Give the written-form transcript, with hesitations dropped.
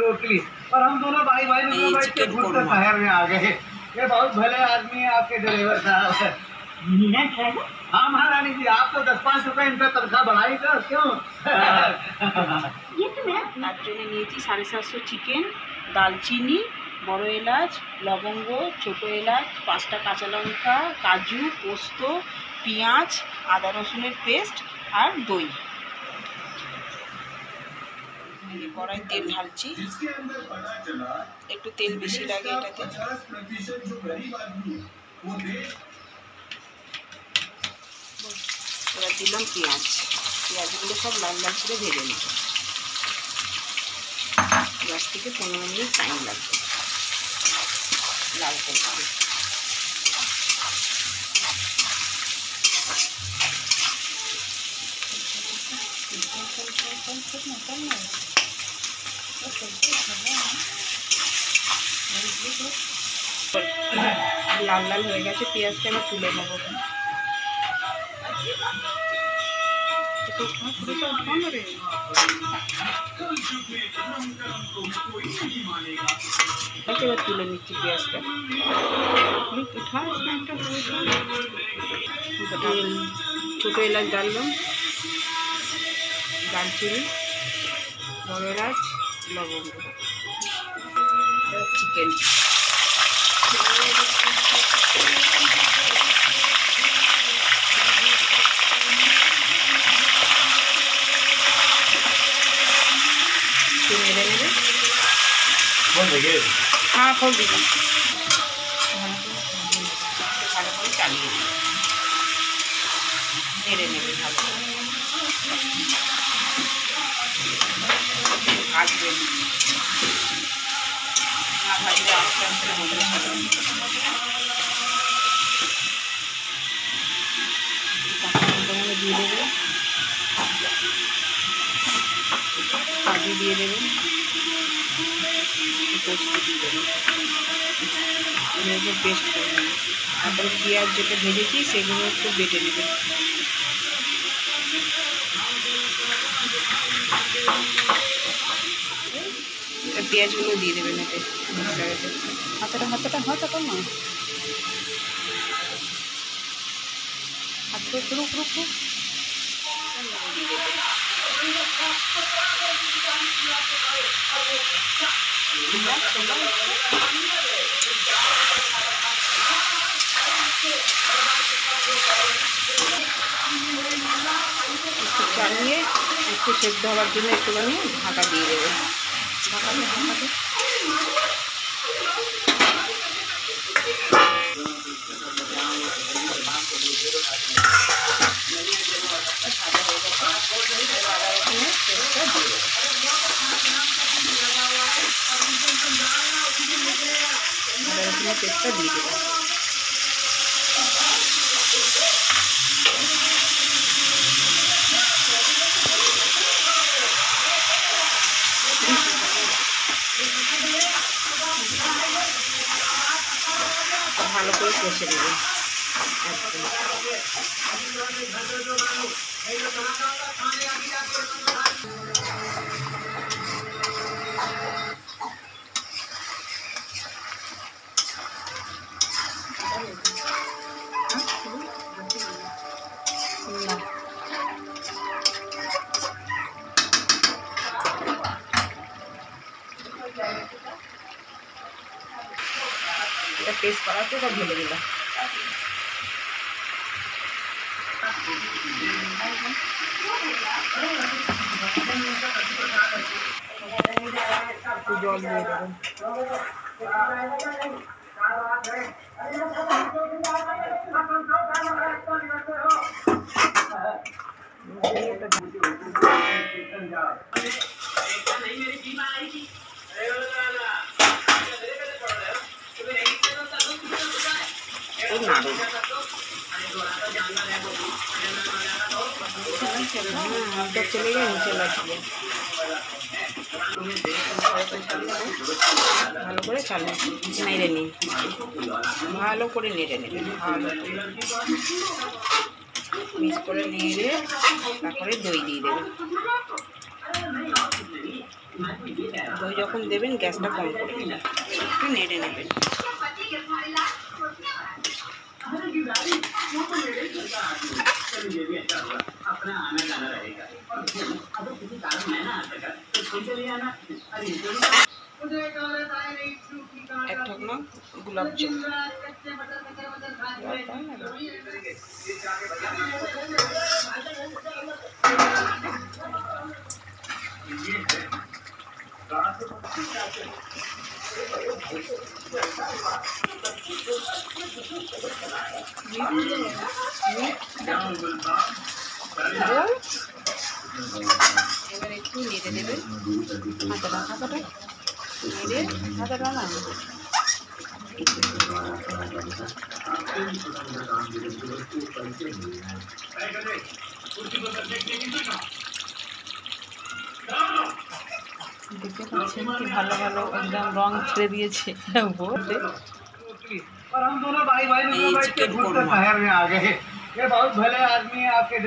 Totally. और हम दोनों भाई भाई दोनों बैठ के घूम कर शहर में आ गए। ये बहुत भले आदमी है आपके ड्राइवर साहब। हाँ महारानी जी, आप तो 10-5 रुपए इनका तनख्वाह बढ़ाई कर क्यों? ये तो मैं তার জন্য নিয়েছি 750 চিকেন, দালচিনি, বড় এলাচ, লবঙ্গ, ছোট এলাচ, 5টা কাঁচা লঙ্কা, কাজু, পোস্ত, পেঁয়াজ, আদা রসুনের পেস্ট আর দই। কড়াই তেল ঢালছি, একটু তেল বেশি লাগে এটাতে। এবার দিলাম পেঁয়াজ, পেঁয়াজগুলো সব লাল লাল করে ভেজে নেব। 10 থেকে 15 মিনিট টাইম লাগবে লাল করতে। লাল লাল হয়ে গেছে, পেঁয়াজটা আমি তুলে নেব। এবার তুলে নিচ্ছি পেঁয়াজটা। ছোটো এলাচ ডাললাম, দালচিনি, বড় এলাচ, লবঙ্গ, চিকেন। নেড়ে নেবে। हाँ खोल दीजिए, ভালো করে চালিয়ে দিই, নেড়ে নেবে ভালো করে। ভাজবে না, ভাজলে আস্তে আস্তে মনে হবে। দিয়ে দেবে, কাজু দিয়ে দেবে, পোস্ত দিয়ে দেবে, এগুলো পেস্ট করে নেবে। তারপরে পেঁয়াজ যেটা ভেজেছি সেগুলো একটু বেটে নেবে। পেঁয়াজগুলো দিয়ে দেবেন এতে মিক্সারেতে। হাতটা না হাতটা রুক একটু চালিয়ে একটু সেদ্ধ হওয়ার জন্য একটুখানি ঢাকা দিয়ে দেবে। পেস্টটা দিয়ে দেবো। ভালো করে কষে দেবে। এটা পেস্ট করা তো সব ঢেলে দিলাম। একটু জল দিয়ে দেবেন। चले गए नीचे लग गए। ভালো করে নেড়ে নিই, ভালো করে নেড়ে নেবে, ভালো মিক্স করে নেড়ে তারপরে দই দিয়ে দেবে। দই যখন দেবেন গ্যাসটা কম করবেন, একটু নেড়ে নেবেন। এক ঢাকনা গোলাপ জল। এবার একটু নেড়ে দেবেন, হাতাটা নেড়ে হাতাটা না দেখতে পাচ্ছেন কি ভালো ভালো একদম রং ছেড়ে দিয়েছে। और हम दोनों भाई भाई बैठ के घूरते शहर में आ गए। ये बहुत भले आदमी है आपके